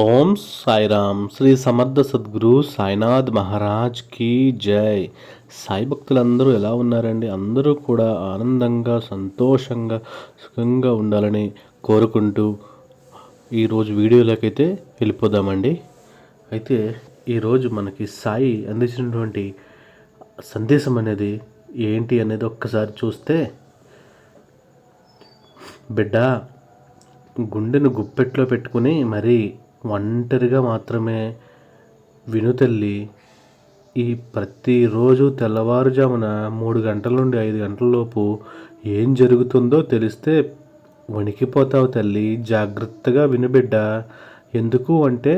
ఓం సాయిరామ్. శ్రీ సమర్థ సద్గురు సాయినాథ్ మహారాజ్ కి జై. సాయి భక్తులందరూ ఎలా ఉన్నారండి? అందరూ కూడా ఆనందంగా, సంతోషంగా, సుఖంగా ఉండాలని కోరుకుంటూ ఈరోజు వీడియోలోకైతే వెళ్ళిపోదామండి. అయితే ఈరోజు మనకి సాయి అందించినటువంటి సందేశం అనేది ఏంటి అనేది ఒక్కసారి చూస్తే, బిడ్డ గుండెను గుప్పెట్లో పెట్టుకుని మరీ ఒంటరిగా మాత్రమే విను తల్లి. ఈ ప్రతిరోజు తెల్లవారుజామున 3 గంటల నుండి 5 గంటల లోపు ఏం జరుగుతుందో తెలిస్తే వణికిపోతావు తల్లి. జాగ్రత్తగా విను బిడ్డ. ఎందుకు అంటే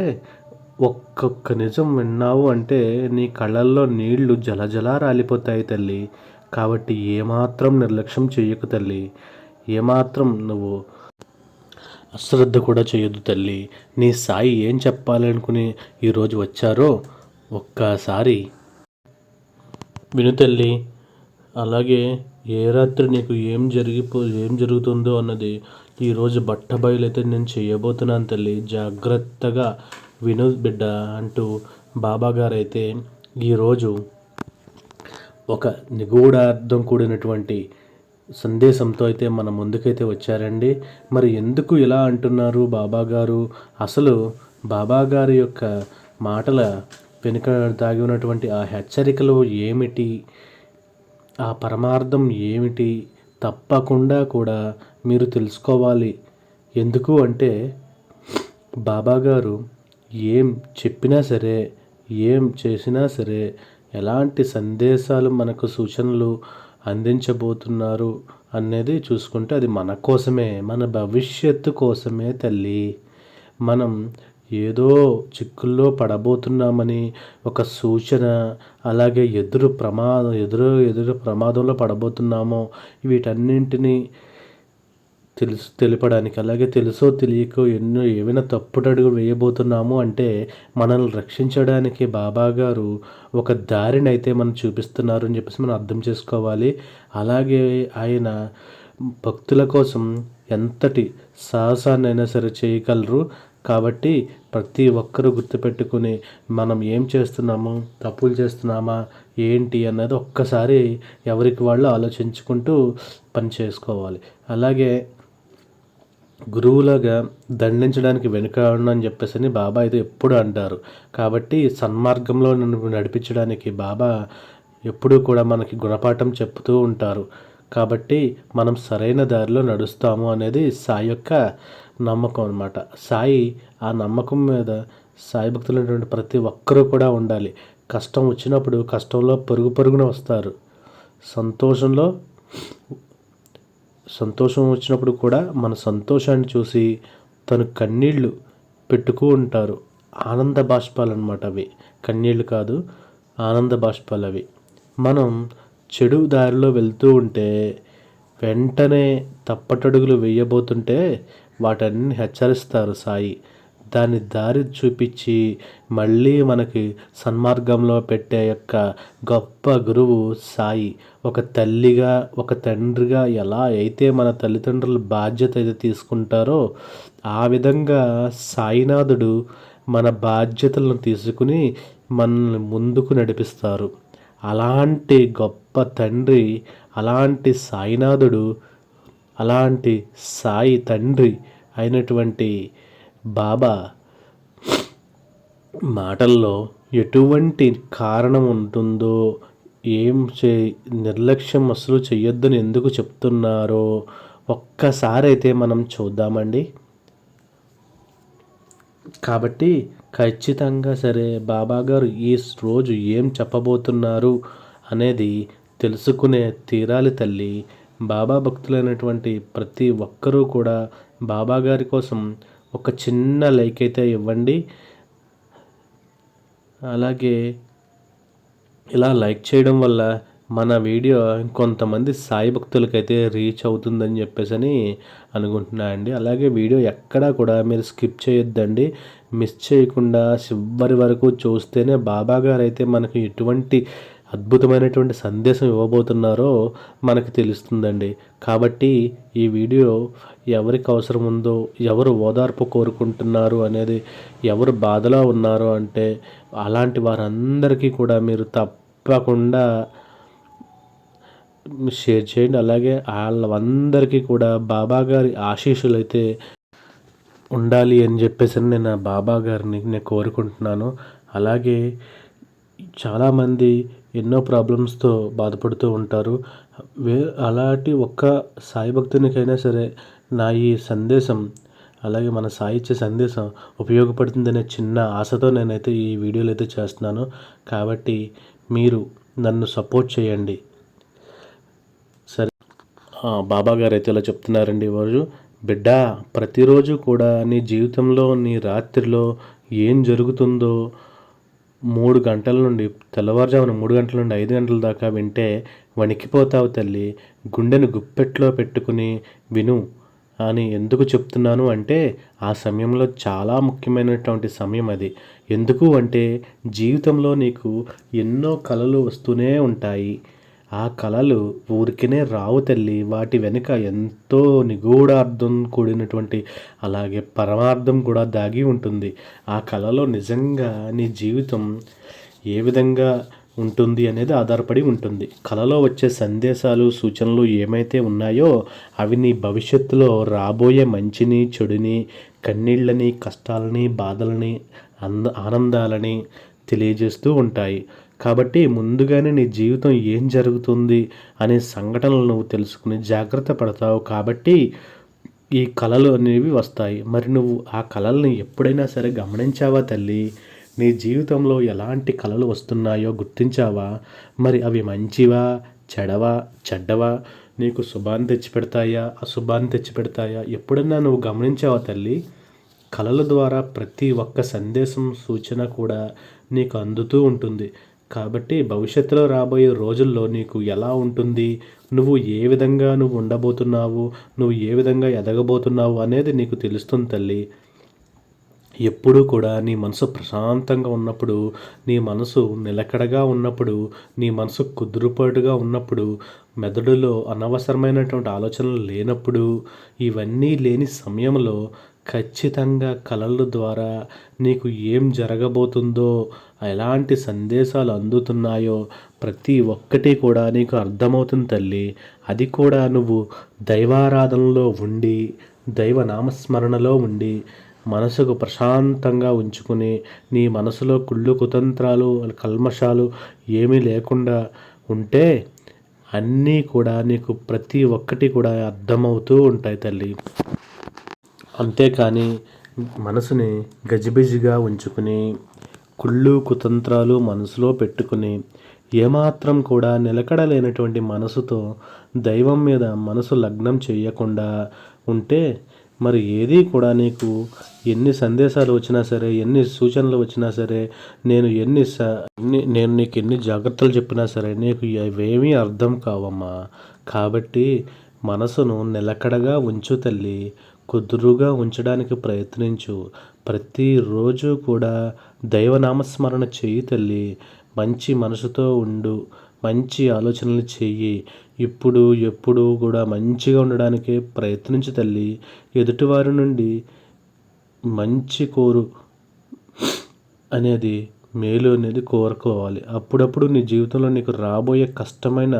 ఒక్కొక్క నిజం విన్నావు అంటే నీ కళ్ళల్లో నీళ్లు జలజలా రాలిపోతాయి తల్లి. కాబట్టి ఏమాత్రం నిర్లక్ష్యం చెయ్యకు తల్లి. ఏమాత్రం నువ్వు అశ్రద్ధ కూడా చేయొద్దు తల్లి. నీ సాయి ఏం చెప్పాలనుకుని ఈరోజు వచ్చారో ఒక్కసారి విను తల్లి. అలాగే ఏ రాత్రి నీకు ఏం జరుగుతుందో అన్నది ఈరోజు బట్టబయలైతే నేను చేయబోతున్నాను తల్లి. జాగ్రత్తగా విను బిడ్డ అంటూ బాబాగారు అయితే ఈరోజు ఒక నిగూఢార్థం కూడినటువంటి సందేశంతో అయితే మన ముందుకైతే వచ్చారండి. మరి ఎందుకు ఇలా అంటున్నారు బాబాగారు? అసలు బాబాగారి యొక్క మాటల వెనుక దాగి ఉన్నటువంటి ఆ హెచ్చరికలు ఏమిటి, ఆ పరమార్థం ఏమిటి, తప్పకుండా కూడా మీరు తెలుసుకోవాలి. ఎందుకు అంటే బాబాగారు ఏం చెప్పినా సరే, ఏం చేసినా సరే, ఎలాంటి సందేశాలు మనకు సూచనలు అందించబోతున్నారు అనేది చూసుకుంటే అది మన కోసమే, మన భవిష్యత్తు కోసమే తల్లి. మనం ఏదో చిక్కుల్లో పడబోతున్నామని ఒక సూచన, అలాగే ఎదురు ప్రమాదంలో పడబోతున్నామో వీటన్నింటినీ తెలపడానికి, అలాగే తెలుసో తెలియకో ఏమైనా తప్పుడడుగు వేయబోతున్నాము అంటే మనల్ని రక్షించడానికి బాబాగారు ఒక దారిని అయితే మనం చూపిస్తున్నారు అని చెప్పేసి మనం అర్థం చేసుకోవాలి. అలాగే ఆయన భక్తుల కోసం ఎంతటి సాహసాన్నైనా సరే చేయగలరు. కాబట్టి ప్రతి ఒక్కరూ గుర్తుపెట్టుకుని మనం ఏం చేస్తున్నాము, తప్పులు చేస్తున్నామా ఏంటి అన్నది ఒక్కసారి ఎవరికి వాళ్ళు ఆలోచించుకుంటూ పని చేసుకోవాలి. అలాగే గురువులాగా దండించడానికి వెనుకాడను అని చెప్పేసి బాబా అయితే ఎప్పుడు అంటారు. కాబట్టి సన్మార్గంలో నన్ను నడిపించడానికి బాబా ఎప్పుడూ కూడా మనకి గుణపాఠం చెప్తూ ఉంటారు. కాబట్టి మనం సరైన దారిలో నడుస్తాము అనేది సాయి యొక్క నమ్మకం అన్నమాట. సాయి ఆ నమ్మకం మీద సాయి భక్తులైనటువంటి ప్రతి ఒక్కరూ కూడా ఉండాలి. కష్టం వచ్చినప్పుడు కష్టంలో పరుగున వస్తారు. సంతోషం వచ్చినప్పుడు కూడా మన సంతోషాన్ని చూసి తను కన్నీళ్ళు పెట్టుకు ఉంటారు. ఆనంద బాష్పాలు అన్నమాట అవి. కన్నీళ్ళు కాదు, ఆనంద బాష్పాలు అవి. మనం చెడు దారిలో వెళ్తూ ఉంటే వెంటనే తప్పటడుగులు వేయబోతుంటే వాటన్ని హెచ్చరిస్తారు సాయి. దాని దారి చూపించి మళ్ళీ మనకి సన్మార్గంలో పెట్టే యొక్క గొప్ప గురువు సాయి. ఒక తల్లిగా, ఒక తండ్రిగా ఎలా అయితే మన తల్లిదండ్రుల బాధ్యత అయితే తీసుకుంటారో ఆ విధంగా సాయినాథుడు మన బాధ్యతలను తీసుకుని మనల్ని ముందుకు నడిపిస్తారు. అలాంటి గొప్ప తండ్రి, అలాంటి సాయినాథుడు, అలాంటి సాయి తండ్రి అయినటువంటి బాబా మాటల్లో ఎటువంటి కారణం ఉంటుందో, నిర్లక్ష్యం అసలు చెయ్యొద్దని ఎందుకు చెప్తున్నారో ఒక్కసారి అయితే మనం చూద్దామండి. కాబట్టి ఖచ్చితంగా సరే బాబాగారు ఈ రోజు ఏం చెప్పబోతున్నారు అనేది తెలుసుకునే తీరాలి తల్లి. బాబా భక్తులైనటువంటి ప్రతి ఒక్కరూ కూడా బాబాగారి కోసం ఒక చిన్న లైక్ అయితే ఇవ్వండి. అలాగే ఇలా లైక్ చేయడం వల్ల మన వీడియో ఇంకొంతమంది సాయి భక్తులకైతే రీచ్ అవుతుందని చెప్పేసి అనుకుంటున్నా అండి. అలాగే వీడియో ఎక్కడా కూడా మీరు స్కిప్ చేయొద్దండి. మిస్ చేయకుండా చివరి వరకు చూస్తేనే బాబాగారు అయితే మనకు ఎటువంటి అద్భుతమైనటువంటి సందేశం ఇవ్వబోతున్నారో మనకు తెలుస్తుందండి. కాబట్టి ఈ వీడియో ఎవరికి అవసరం ఉందో, ఎవరు ఓదార్పు కోరుకుంటున్నారు అనేది, ఎవరు బాధలో ఉన్నారు అంటే అలాంటి వారందరికీ కూడా మీరు తప్పకుండా షేర్ చేయండి. అలాగే వాళ్ళందరికీ కూడా బాబాగారి ఆశీస్సులైతే ఉండాలి అని చెప్పేసి నేను ఆ బాబా గారిని నేను కోరుకుంటున్నాను. అలాగే చాలామంది ఎన్నో ప్రాబ్లమ్స్తో బాధపడుతూ ఉంటారు. అలాంటి ఒక్క సాయి భక్తునికైనా సరే నా ఈ సందేశం, అలాగే మన సాయి ఇచ్చే సందేశం ఉపయోగపడుతుందనే చిన్న ఆశతో నేనైతే ఈ వీడియోలు అయితే చేస్తున్నాను. కాబట్టి మీరు నన్ను సపోర్ట్ చేయండి. సరే, బాబా గారు అయితే ఇలా చెప్తున్నారండి ఈరోజు. బిడ్డ, ప్రతిరోజు కూడా నీ జీవితంలో నీ రాత్రిలో ఏం జరుగుతుందో 3 గంటల నుండి, తెల్లవారుజామున 3 గంటల నుండి 5 గంటల దాకా వింటే వణికిపోతావు తల్లి. గుండెను గుప్పెట్లో పెట్టుకుని విను అని ఎందుకు చెప్తున్నాను అంటే, ఆ సమయంలో చాలా ముఖ్యమైనటువంటి సమయం అది. ఎందుకు అంటే జీవితంలో నీకు ఎన్నో కలలు వస్తూనే ఉంటాయి. ఆ కలలు ఊరికనే రావు తల్లి. వాటి వెనుక ఎంతో నిగూఢార్థం కూడినటువంటి, అలాగే పరమార్థం కూడా దాగి ఉంటుంది. ఆ కలలో నిజంగా నీ జీవితం ఏ విధంగా ఉంటుంది అనేది ఆధారపడి ఉంటుంది. కలలో వచ్చే సందేశాలు, సూచనలు ఏమైతే ఉన్నాయో అవి నీ భవిష్యత్తులో రాబోయే మంచిని, చెడుని, కన్నీళ్ళని, కష్టాలని, బాధలని, ఆనందాలని తెలియజేస్తూ ఉంటాయి. కాబట్టి ముందుగానే నీ జీవితం ఏం జరుగుతుంది అనే సంఘటనలు నువ్వు తెలుసుకుని జాగ్రత్త పడతావు. కాబట్టి ఈ కళలు అనేవి వస్తాయి. మరి నువ్వు ఆ కళల్ని ఎప్పుడైనా సరే గమనించావా తల్లి? నీ జీవితంలో ఎలాంటి కళలు వస్తున్నాయో గుర్తించావా? మరి అవి మంచివా, చెడ్డవా, నీకు శుభాన్ని తెచ్చిపెడతాయా, అశుభాన్ని తెచ్చిపెడతాయా? ఎప్పుడన్నా నువ్వు గమనించావా తల్లి? కళల ద్వారా ప్రతి ఒక్క సందేశం, సూచన కూడా నీకు అందుతూ ఉంటుంది. కాబట్టి భవిష్యత్తులో రాబోయే రోజుల్లో నీకు ఎలా ఉంటుంది, నువ్వు ఏ విధంగా నువ్వు ఉండబోతున్నావు, నువ్వు ఏ విధంగా ఎదగబోతున్నావు అనేది నీకు తెలుస్తుంది తల్లి. ఎప్పుడూ కూడా నీ మనసు ప్రశాంతంగా ఉన్నప్పుడు, నీ మనసు నిలకడగా ఉన్నప్పుడు, నీ మనసు కుదురుపాటుగా ఉన్నప్పుడు, మెదడులో అనవసరమైనటువంటి ఆలోచనలు లేనప్పుడు, ఇవన్నీ లేని సమయంలో ఖచ్చితంగా కళల ద్వారా నీకు ఏం జరగబోతుందో, ఎలాంటి సందేశాలు అందుతున్నాయో ప్రతి ఒక్కటి కూడా నీకు అర్థమవుతుంది తల్లి. అది కూడా నువ్వు దైవారాధనలో ఉండి, దైవ నామస్మరణలో ఉండి, మనసుకు ప్రశాంతంగా ఉంచుకుని, నీ మనసులో కుళ్ళు కుతంత్రాలు, కల్మషాలు ఏమీ లేకుండా ఉంటే అన్నీ కూడా నీకు ప్రతి ఒక్కటి కూడా అర్థమవుతూ ఉంటాయి తల్లి. అంతేకాని మనసుని గజిబిజిగా ఉంచుకుని, కుళ్ళు కుతంత్రాలు మనసులో పెట్టుకుని, ఏమాత్రం కూడా నిలకడలేనటువంటి మనసుతో దైవం మీద మనసు లగ్నం చేయకుండా ఉంటే మరి ఏది కూడా నీకు ఎన్ని సందేశాలు వచ్చినా సరే, ఎన్ని సూచనలు వచ్చినా సరే, నేను నీకు ఎన్ని జాగ్రత్తలు చెప్పినా సరే నీకు అవేమీ అర్థం కావమ్మా. కాబట్టి మనసును నిలకడగా ఉంచు తల్లి. కుదురుగా ఉంచడానికి ప్రయత్నించు. ప్రతిరోజు కూడా దైవనామస్మరణ చెయ్యి తల్లి. మంచి మనసుతో ఉండు. మంచి ఆలోచనలు చెయ్యి. ఎప్పుడు కూడా మంచిగా ఉండడానికే ప్రయత్నించు తల్లి. ఎదుటివారి నుండి మంచి కోరు అనేది, మేలు అనేది కోరుకోవాలి. అప్పుడప్పుడు నీ జీవితంలో నీకు రాబోయే కష్టమైన,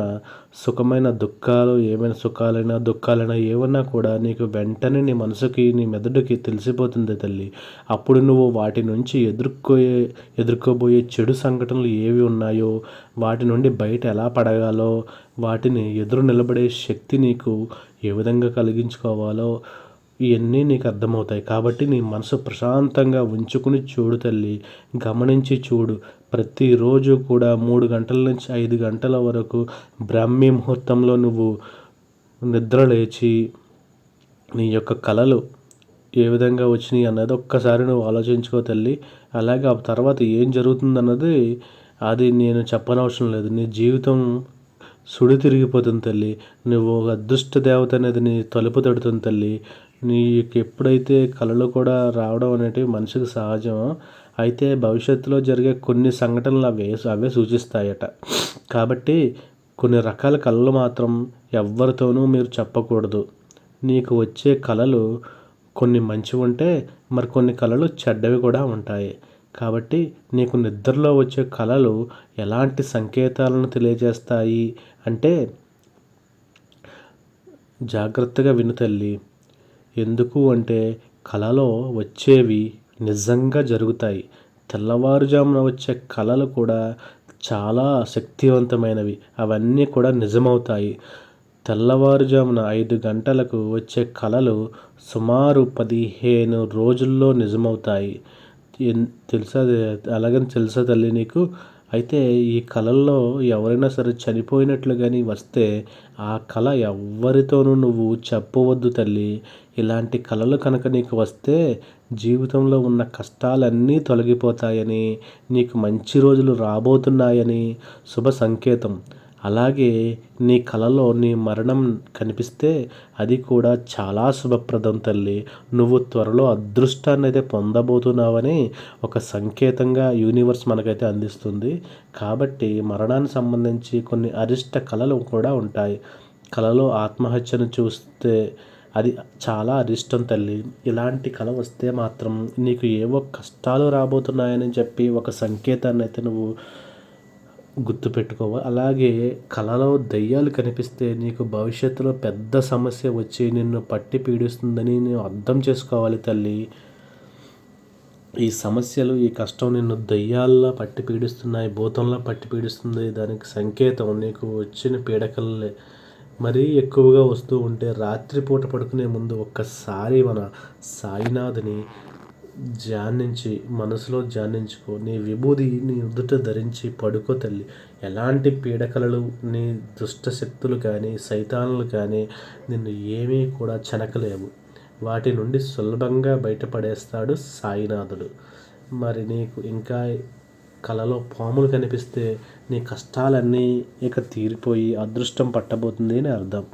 సుఖమైన దుఃఖాలు, ఏమైనా సుఖాలైనా దుఃఖాలైనా ఏమన్నా కూడా నీకు వెంటనే నీ మనసుకి, నీ మెదడుకి తెలిసిపోతుంది తల్లి. అప్పుడు నువ్వు వాటి నుంచి ఎదుర్కోబోయే చెడు సంఘటనలు ఏవి ఉన్నాయో వాటి నుండి బయట ఎలా పడగాలో, వాటిని ఎదురు నిలబడే శక్తి నీకు ఏ విధంగా కలిగించుకోవాలో ఇవన్నీ నీకు అర్థమవుతాయి. కాబట్టి నీ మనసు ప్రశాంతంగా ఉంచుకుని చూడు తల్లి. గమనించి చూడు. ప్రతిరోజు కూడా 3 గంటల నుంచి 5 గంటల వరకు బ్రాహ్మీ ముహూర్తంలో నువ్వు నిద్ర లేచి నీ యొక్క కళలు ఏ విధంగా వచ్చినాయి అన్నది ఒక్కసారి నువ్వు ఆలోచించుకో తల్లి. అలాగే ఆ తర్వాత ఏం జరుగుతుందన్నది అది నేను చెప్పనవసరం లేదు. నీ జీవితం సుడి తిరిగిపోతుంది తల్లి. నువ్వు ఒక అదృష్ట దేవత అనేది నీ తలుపు తడుతుంది తల్లి. నీకు ఎప్పుడైతే కళలు కూడా రావడం అనేటివి మనిషికి సహజమో, అయితే భవిష్యత్తులో జరిగే కొన్ని సంఘటనలు అవే సూచిస్తాయట. కాబట్టి కొన్ని రకాల కళలు మాత్రం ఎవ్వరితోనూ మీరు చెప్పకూడదు. నీకు వచ్చే కళలు కొన్ని మంచివుంటే, మరికొన్ని కళలు చెడ్డవి కూడా ఉంటాయి. కాబట్టి నీకు నిద్రలో వచ్చే కళలు ఎలాంటి సంకేతాలను తెలియజేస్తాయి అంటే, జాగ్రత్తగా విను తల్లి. ఎందుకు అంటే కలలో వచ్చేవి నిజంగా జరుగుతాయి. తెల్లవారుజామున వచ్చే కళలు కూడా చాలా శక్తివంతమైనవి. అవన్నీ కూడా నిజమవుతాయి. తెల్లవారుజామున 5 గంటలకు వచ్చే కళలు సుమారు 15 రోజుల్లో నిజమవుతాయి. తెలుసా అలాగని తెలుసా తల్లి నీకు? అయితే ఈ కళల్లో ఎవరైనా సరే చనిపోయినట్లు కానీ వస్తే ఆ కళ ఎవ్వరితోనూ నువ్వు చెప్పవద్దు తల్లి. ఇలాంటి కళలు కనుక నీకు వస్తే జీవితంలో ఉన్న కష్టాలన్నీ తొలగిపోతాయని, నీకు మంచి రోజులు రాబోతున్నాయని శుభ సంకేతం. అలాగే నీ కలలో నీ మరణం కనిపిస్తే అది కూడా చాలా శుభప్రదం తల్లి. నువ్వు త్వరలో అదృష్టాన్ని అయితే పొందబోతున్నావని ఒక సంకేతంగా యూనివర్స్ మనకైతే అందిస్తుంది. కాబట్టి మరణానికి సంబంధించి కొన్ని అరిష్ట కళలు కూడా ఉంటాయి. కలలో ఆత్మహత్యను చూస్తే అది చాలా అరిష్టం తల్లి. ఇలాంటి కళ వస్తే మాత్రం నీకు ఏవో కష్టాలు రాబోతున్నాయని చెప్పి ఒక సంకేతాన్ని అయితే నువ్వు గుర్తుపెట్టుకోవాలి. అలాగే కలలో దెయ్యాలు కనిపిస్తే నీకు భవిష్యత్తులో పెద్ద సమస్య వచ్చి నిన్ను పట్టి పీడిస్తుందని నువ్వు అర్థం చేసుకోవాలి తల్లి. ఈ సమస్యలు, ఈ కష్టం నిన్ను దెయ్యాల్లా పట్టి పీడిస్తున్నాయి, భూతంలా పట్టి పీడిస్తుంది. దానికి సంకేతం నీకు వచ్చిన పీడకలే. మరీ ఎక్కువగా వస్తూ ఉంటే రాత్రిపూట పడుకునే ముందు ఒక్కసారి మన సాయినాథుని మనసులో ధ్యానించుకో. నీ విభూది నీ నుదుట ధరించి పడుకో తల్లి. ఎలాంటి పీడకలలు, నీ దుష్ట శక్తులు కానీ సైతానులు కానీ నిన్ను ఏమీ కూడా చెనకలేవు. వాటి నుండి సులభంగా బయటపడేస్తాడు సాయినాథుడు. మరి నీకు ఇంకా కలలో పాములు కనిపిస్తే నీ కష్టాలన్నీ ఇక తీరిపోయి అదృష్టం పట్టబోతుంది అని అర్థం.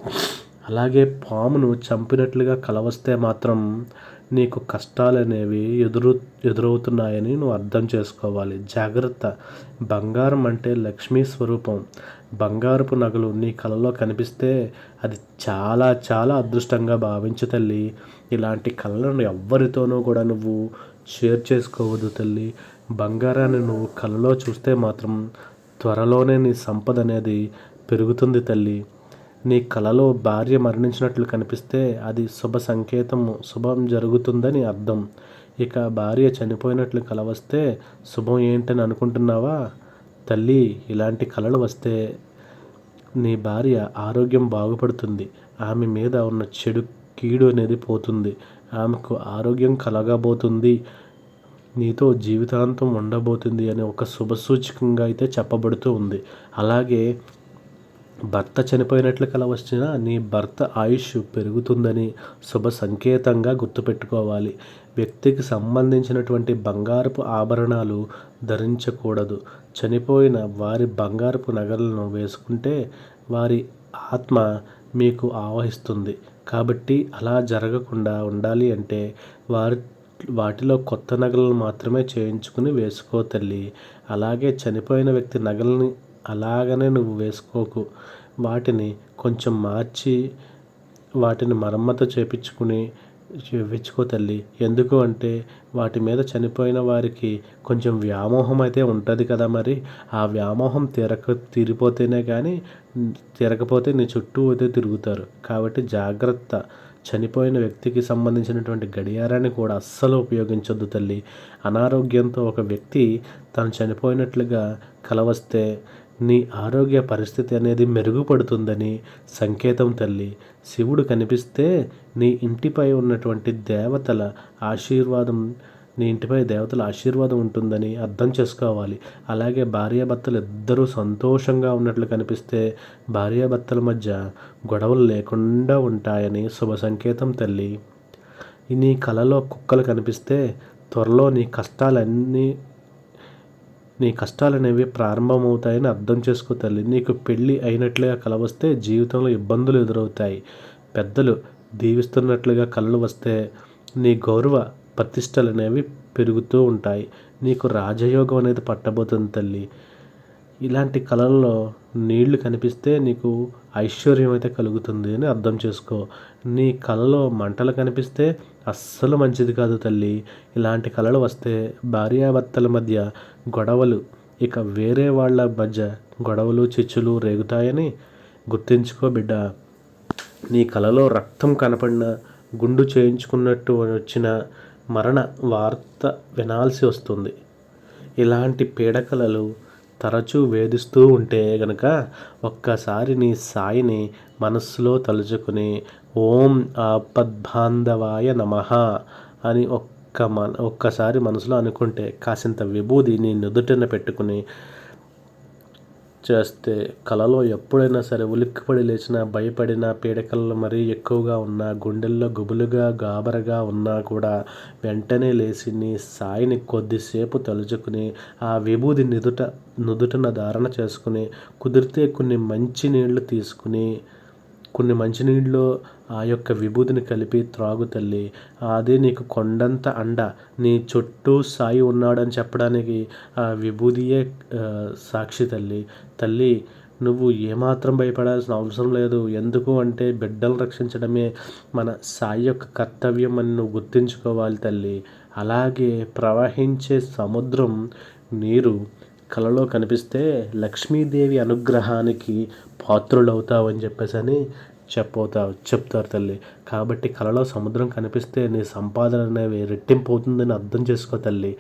అలాగే పామును చంపినట్లుగా కల వస్తే మాత్రం నీకు కష్టాలనేవి ఎదురవుతున్నాయని నువ్వు అర్థం చేసుకోవాలి. జాగ్రత్త. బంగారం అంటే లక్ష్మీ స్వరూపం. బంగారపు నగలు నీ కలలో కనిపిస్తే అది చాలా చాలా అదృష్టంగా భావించు తల్లి. ఇలాంటి కళలను ఎవ్వరితోనూ కూడా నువ్వు షేర్ చేసుకోవద్దు తల్లి. బంగారాన్ని నువ్వు కలలో చూస్తే మాత్రం త్వరలోనే నీ సంపద అనేది పెరుగుతుంది తల్లి. నీ కలలో భార్య మరణించినట్లు కనిపిస్తే అది శుభ సంకేతము, శుభం జరుగుతుందని అర్థం. ఇక భార్య చనిపోయినట్లు కల వస్తే శుభం ఏంటని అనుకుంటున్నావా తల్లి? ఇలాంటి కళలు వస్తే నీ భార్య ఆరోగ్యం బాగుపడుతుంది. ఆమె మీద ఉన్న చెడు కీడు అనేది పోతుంది. ఆమెకు ఆరోగ్యం కలగబోతుంది. నీతో జీవితాంతం ఉండబోతుంది అని ఒక శుభసూచకంగా అయితే చెప్పబడుతూ ఉంది. అలాగే భర్త చనిపోయినట్లు కల వచ్చినా నీ భర్త ఆయుష్ పెరుగుతుందని శుభ సంకేతంగా గుర్తుపెట్టుకోవాలి. వ్యక్తికి సంబంధించినటువంటి బంగారపు ఆభరణాలు ధరించకూడదు. చనిపోయిన వారి బంగారపు నగలను వేసుకుంటే వారి ఆత్మ మీకు ఆవహిస్తుంది. కాబట్టి అలా జరగకుండా ఉండాలి అంటే వాటిలో కొత్త నగలను మాత్రమే చేయించుకుని వేసుకో తల్లి. అలాగే చనిపోయిన వ్యక్తి నగలని అలాగనే నువ్వు వేసుకోకు. వాటిని కొంచెం మార్చి వాటిని మరమ్మతు చేయించుకో తల్లి. ఎందుకు అంటే వాటి మీద చనిపోయిన వారికి కొంచెం వ్యామోహం అయితే ఉంటుంది కదా. మరి ఆ వ్యామోహం తీరిపోతేనే కానీ, తీరకపోతే నీ చుట్టూ అయితే తిరుగుతారు. కాబట్టి జాగ్రత్త. చనిపోయిన వ్యక్తికి సంబంధించినటువంటి గడియారాన్ని కూడా అస్సలు ఉపయోగించొద్దు తల్లి. అనారోగ్యంతో ఒక వ్యక్తి తను చనిపోయినట్లుగా కల వస్తే నీ ఆరోగ్య పరిస్థితి అనేది మెరుగుపడుతుందని సంకేతం తల్లి. శివుడు కనిపిస్తే నీ ఇంటిపై ఉన్నటువంటి దేవతల ఆశీర్వాదం ఉంటుందని అర్థం చేసుకోవాలి. అలాగే భార్యాభర్తలు ఇద్దరూ సంతోషంగా ఉన్నట్లు కనిపిస్తే భార్యాభర్తల మధ్య గొడవలు లేకుండా ఉంటాయని శుభ సంకేతం తల్లి. నీ కలలో కుక్కలు కనిపిస్తే త్వరలో నీ కష్టాలనేవి ప్రారంభమవుతాయని అర్థం చేసుకో తల్లి. నీకు పెళ్ళి అయినట్లుగా కల వస్తే జీవితంలో ఇబ్బందులు ఎదురవుతాయి. పెద్దలు దీవిస్తున్నట్లుగా కలలు వస్తే నీ గౌరవ ప్రతిష్టలు అనేవి పెరుగుతూ ఉంటాయి. నీకు రాజయోగం అనేది పట్టబోతుంది తల్లి. ఇలాంటి కళల్లో నీళ్లు కనిపిస్తే నీకు ఐశ్వర్యం అయితే కలుగుతుంది అని అర్థం చేసుకో. నీ కలలో మంటలు కనిపిస్తే అస్సలు మంచిది కాదు తల్లి. ఇలాంటి కళలు వస్తే భార్యాభర్తల మధ్య గొడవలు, ఇక వేరే వాళ్ళ మధ్య గొడవలు చిచ్చులు రేగుతాయని గుర్తుంచుకో బిడ్డ. నీ కలలో రక్తం కనపడిన, గుండు చేయించుకున్నట్టు వచ్చిన మరణ వార్త వినాల్సి వస్తుంది. ఇలాంటి పీడకలలు తరచూ వేధిస్తూ ఉంటే గనక ఒక్కసారి నీ సాయిని మనస్సులో తలుచుకుని ఓం ఆపద్బాంధవాయ నమః అని ఒక్కసారి మనసులో అనుకుంటే కాసింత విభూది నీ నుదుటిన పెట్టుకుని చేస్తే కలలో ఎప్పుడైనా సరే ఉలిక్కిపడి లేచినా, భయపడిన, పీడకలలు మరీ ఎక్కువగా ఉన్నా, గుండెల్లో గుబులుగా గాబరగా ఉన్నా కూడా వెంటనే లేచి నీ సాయిని కొద్దిసేపు తలుచుకుని ఆ విభూది నుదుటన ధారణ చేసుకుని, కుదిరితే కొన్ని మంచినీళ్ళు తీసుకుని, కొన్ని మంచినీళ్ళు ఆ యొక్క విభూతిని కలిపి త్రాగు తల్లి. అదే నీకు కొండంత అండ. నీ చుట్టూ సాయి ఉన్నాడని చెప్పడానికి ఆ విభూతియే సాక్షి తల్లి. తల్లి, నువ్వు ఏమాత్రం భయపడాల్సిన అవసరం లేదు. ఎందుకు అంటే బిడ్డలు రక్షించడమే మన సాయి యొక్క కర్తవ్యం అని నువ్వు గుర్తుంచుకోవాలి తల్లి. అలాగే ప్రవహించే సముద్రం నీరు కలలో కనిపిస్తే లక్ష్మీదేవి అనుగ్రహానికి పాత్రులవుతావని చెప్పేసి చెప్తారు తల్లి. కాబట్టి కలలో సముద్రం కనిపిస్తే నీ సంపాదన అనేవి రెట్టింపు అవుతుందని అర్థం చేసుకో తల్లి.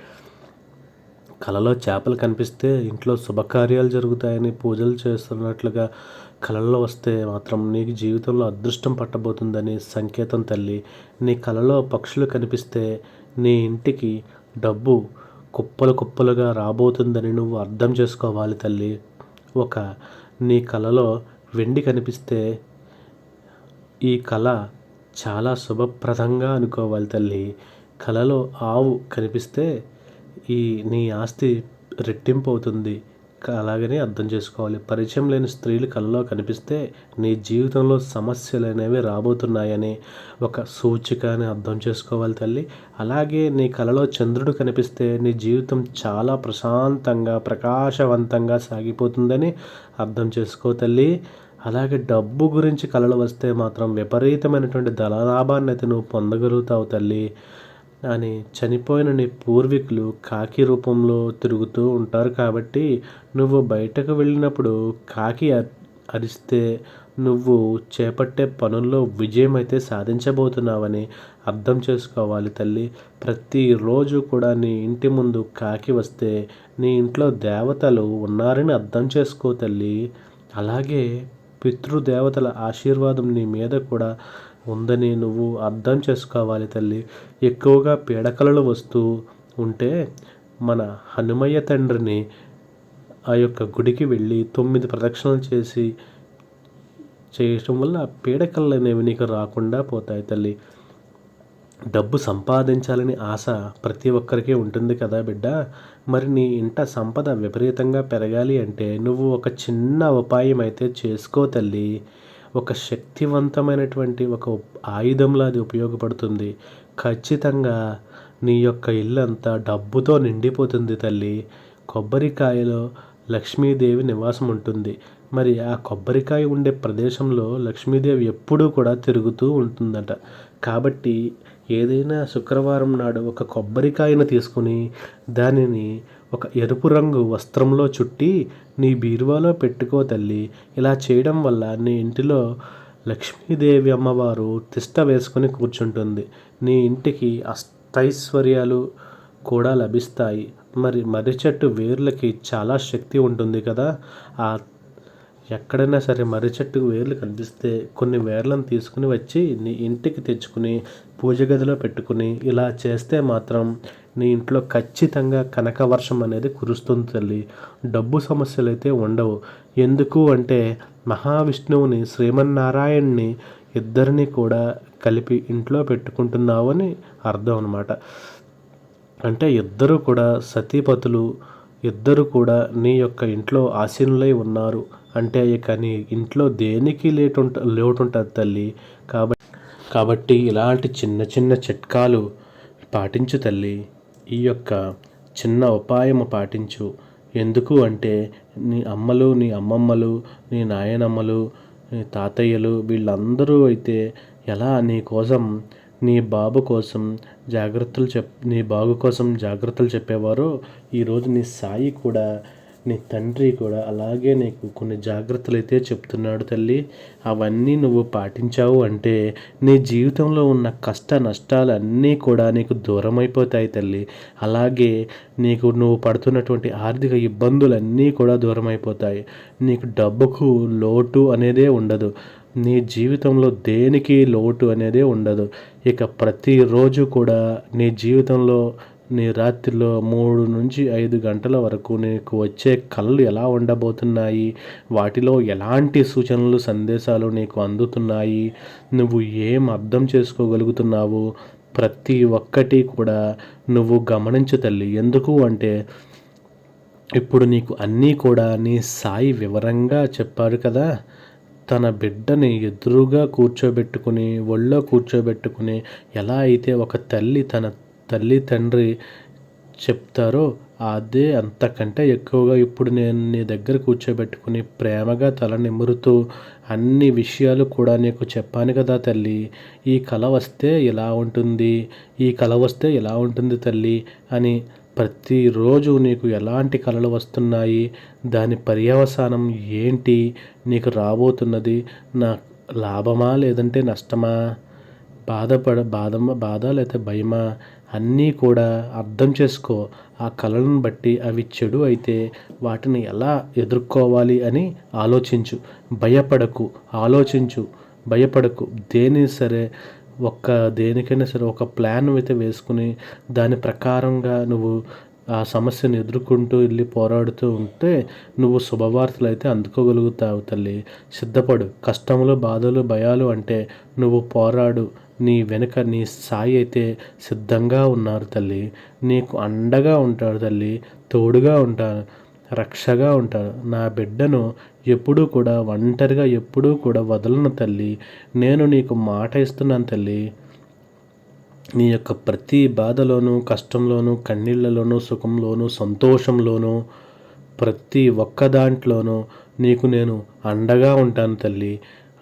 కలలో చేపలు కనిపిస్తే ఇంట్లో శుభకార్యాలు జరుగుతాయని, పూజలు చేస్తున్నట్లుగా కలలో వస్తే మాత్రం నీకు జీవితంలో అదృష్టం పట్టబోతుందని సంకేతం తల్లి. నీ కలలో పక్షులు కనిపిస్తే నీ ఇంటికి డబ్బు కుప్పలు కుప్పలుగా రాబోతుందని నువ్వు అర్థం చేసుకోవాలి తల్లి. నీ కలలో వెండి కనిపిస్తే ఈ కళ చాలా శుభప్రదంగా అనుకోవాలి తల్లి. కలలో ఆవు కనిపిస్తే నీ ఆస్తి రెట్టింపు అవుతుంది అలాగని అర్థం చేసుకోవాలి. పరిచయం లేని స్త్రీలు కలలో కనిపిస్తే నీ జీవితంలో సమస్యలు అనేవి రాబోతున్నాయని ఒక సూచిక అని అర్థం చేసుకోవాలి తల్లి. అలాగే నీ కలలో చంద్రుడు కనిపిస్తే నీ జీవితం చాలా ప్రశాంతంగా ప్రకాశవంతంగా సాగిపోతుందని అర్థం చేసుకో తల్లి. అలాగే డబ్బు గురించి కలలు వస్తే మాత్రం విపరీతమైనటువంటి ధనలాభాన్ని అయితే నువ్వు పొందగలుగుతావు తల్లి అని. చనిపోయిన నీ పూర్వీకులు కాకి రూపంలో తిరుగుతూ ఉంటారు కాబట్టి నువ్వు బయటకు వెళ్ళినప్పుడు కాకి అరిస్తే నువ్వు చేపట్టే పనుల్లో విజయం అయితే సాధించబోతున్నావని అర్థం చేసుకోవాలి తల్లి. ప్రతిరోజు కూడా నీ ఇంటి ముందు కాకి వస్తే నీ ఇంట్లో దేవతలు ఉన్నారని అర్థం చేసుకో తల్లి. అలాగే పితృదేవతల ఆశీర్వాదం నీ మీద కూడా ఉందని నువ్వు అర్థం చేసుకోవాలి తల్లి. ఎక్కువగా పీడకలలు వస్తూ ఉంటే మన హనుమయ్య తండ్రిని ఆ యొక్క గుడికి వెళ్ళి 9 ప్రదక్షిణలు చేయటం వల్ల పీడకలలు అనేవి నీకు రాకుండా పోతాయి తల్లి. డబ్బు సంపాదించాలని ఆశ ప్రతి ఒక్కరికి ఉంటుంది కదా బిడ్డ. మరి నీ ఇంట సంపద విపరీతంగా పెరగాలి అంటే నువ్వు ఒక చిన్న ఉపాయం అయితే చేసుకో తల్లి. ఒక శక్తివంతమైనటువంటి ఒక ఆయుధంలా అది ఉపయోగపడుతుంది. ఖచ్చితంగా నీ యొక్క ఇల్లంతా డబ్బుతో నిండిపోతుంది తల్లి. కొబ్బరికాయలో లక్ష్మీదేవి నివాసం ఉంటుంది. మరి ఆ కొబ్బరికాయ ఉండే ప్రదేశంలో లక్ష్మీదేవి ఎప్పుడూ కూడా తిరుగుతూ ఉంటుందట. కాబట్టి ఏదైనా శుక్రవారం నాడు ఒక కొబ్బరికాయను తీసుకుని దానిని ఒక ఎరుపు రంగు వస్త్రంలో చుట్టి నీ బీరువాలో పెట్టుకో తల్లి. ఇలా చేయడం వల్ల నీ ఇంటిలో లక్ష్మీదేవి అమ్మవారు తిష్ట వేసుకొని కూర్చుంటుంది. నీ ఇంటికి అష్టైశ్వర్యాలు కూడా లభిస్తాయి. మర్రి చెట్టు వేర్లకి చాలా శక్తి ఉంటుంది కదా. ఎక్కడైనా సరే మర్రి చెట్టుకు వేర్లు కనిపిస్తే కొన్ని వేర్లను తీసుకుని వచ్చి నీ ఇంటికి తెచ్చుకుని పూజ గదిలో పెట్టుకుని ఇలా చేస్తే మాత్రం నీ ఇంట్లో ఖచ్చితంగా కనక వర్షం అనేది కురుస్తుంది తల్లి. డబ్బు సమస్యలు అయితే ఉండవు. ఎందుకు అంటే మహావిష్ణువుని శ్రీమన్నారాయణ్ణి ఇద్దరిని కూడా కలిపి ఇంట్లో పెట్టుకుంటున్నావు అని అర్థం అన్నమాట. అంటే ఇద్దరు కూడా సతీపతులు, ఇద్దరు కూడా నీ యొక్క ఇంట్లో ఆసీనులై ఉన్నారు అంటే ఇక నీ ఇంట్లో దేనికి లోటు ఉంటుంది తల్లి. కాబట్టి కాబట్టి ఇలాంటి చిన్న చిన్న చిట్కాలు పాటించు తల్లి. ఈ యొక్క చిన్న ఉపాయము పాటించు. ఎందుకు అంటే నీ అమ్మలు, నీ అమ్మమ్మలు, నీ నాయనమ్మలు, నీ తాతయ్యలు వీళ్ళందరూ అయితే ఎలా నీ కోసం, నీ బాబు కోసం నీ బాగు కోసం జాగ్రత్తలు చెప్పేవారో, ఈరోజు నీ సాయి కూడా, నీ తండ్రి కూడా అలాగే నీకు కొన్ని జాగ్రత్తలు అయితే చెప్తున్నాడు తల్లి. అవన్నీ నువ్వు పాటించావు అంటే నీ జీవితంలో ఉన్న కష్ట నష్టాలన్నీ కూడా నీకు దూరం అయిపోతాయి తల్లి. అలాగే నువ్వు పడుతున్నటువంటి ఆర్థిక ఇబ్బందులన్నీ కూడా దూరం అయిపోతాయి. నీకు డబ్బుకు లోటు అనేదే ఉండదు. నీ జీవితంలో దేనికి లోటు అనేదే ఉండదు. ఇక ప్రతిరోజు కూడా నీ జీవితంలో నీ రాత్రిలో 3 నుంచి 5 గంటల వరకు నీకు వచ్చే కళలు ఎలా ఉండబోతున్నాయి, వాటిలో ఎలాంటి సూచనలు సందేశాలు నీకు అందుతున్నాయి, నువ్వు ఏం అర్థం చేసుకోగలుగుతున్నావు, ప్రతి ఒక్కటి కూడా నువ్వు గమనించు తల్లి. ఎందుకు అంటే ఇప్పుడు నీకు అన్నీ కూడా నీ సాయి వివరంగా చెప్పాడు కదా. తన బిడ్డని ఎదురుగా కూర్చోబెట్టుకుని, ఒళ్ళో కూర్చోబెట్టుకుని ఎలా అయితే ఒక తల్లి తన తండ్రి చెప్తారో అదే అంతకంటే ఎక్కువగా ఇప్పుడు నేను నీ దగ్గర కూర్చోబెట్టుకుని ప్రేమగా తల నిమురుతూ అన్ని విషయాలు కూడా నీకు చెప్పాను కదా తల్లి. ఈ కల వస్తే ఇలా ఉంటుంది, ఈ కల వస్తే ఇలా ఉంటుంది తల్లి అని ప్రతిరోజు నీకు ఎలాంటి కలలు వస్తున్నాయి, దాని పర్యవసానం ఏంటి, నీకు రాబోతున్నది నా లాభమా లేదంటే నష్టమా, బాధ లేకపోతే భయమా, అన్నీ కూడా అర్థం చేసుకో. ఆ కళలను బట్టి అవి చెడు అయితే వాటిని ఎలా ఎదుర్కోవాలి అని ఆలోచించు. భయపడకు, ఆలోచించు. భయపడకు. దేనికైనా సరే ఒక ప్లాన్ అయితే వేసుకుని దాని ప్రకారంగా నువ్వు ఆ సమస్యను ఎదుర్కొంటూ వెళ్ళి పోరాడుతూ ఉంటే నువ్వు శుభవార్తలు అయితే అందుకోగలుగుతావు తల్లి. సిద్ధపడు. కష్టములు, బాధలు, భయాలు అంటే నువ్వు పోరాడు. నీ వెనుక నీ సాయి అయితే సిద్ధంగా ఉన్నారు తల్లి. నీకు అండగా ఉంటాడు తల్లి, తోడుగా ఉంటారు, రక్షగా ఉంటారు. నా బిడ్డను ఎప్పుడూ కూడా ఒంటరిగా ఎప్పుడూ కూడా వదలను తల్లి. నేను నీకు మాట ఇస్తున్నాను తల్లి. నీ యొక్క ప్రతి బాధలోనూ, కష్టంలోనూ, కన్నీళ్లలోనూ, సుఖంలోనూ, సంతోషంలోనూ, ప్రతి ఒక్క దాంట్లోనూ నీకు నేను అండగా ఉంటాను తల్లి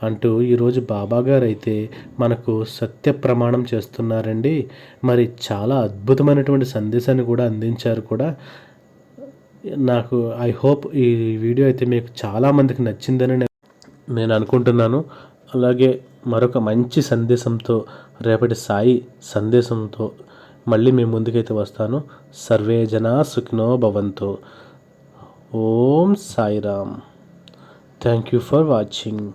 అంటూ ఈరోజు బాబాగారు అయితే మనకు సత్య ప్రమాణం చేస్తున్నారండి. మరి చాలా అద్భుతమైనటువంటి సందేశాన్ని కూడా అందించారు కూడా. నాకు ఐ హోప్ ఈ వీడియో అయితే మీకు చాలామందికి నచ్చిందని నేను అనుకుంటున్నాను. అలాగే మరొక మంచి సందేశంతో, రేపటి సాయి సందేశంతో మళ్ళీ మీ ముందుకైతే వస్తాను. సర్వే జనా సుఖినో భవంతు. ఓం Sairam. Thank you for watching.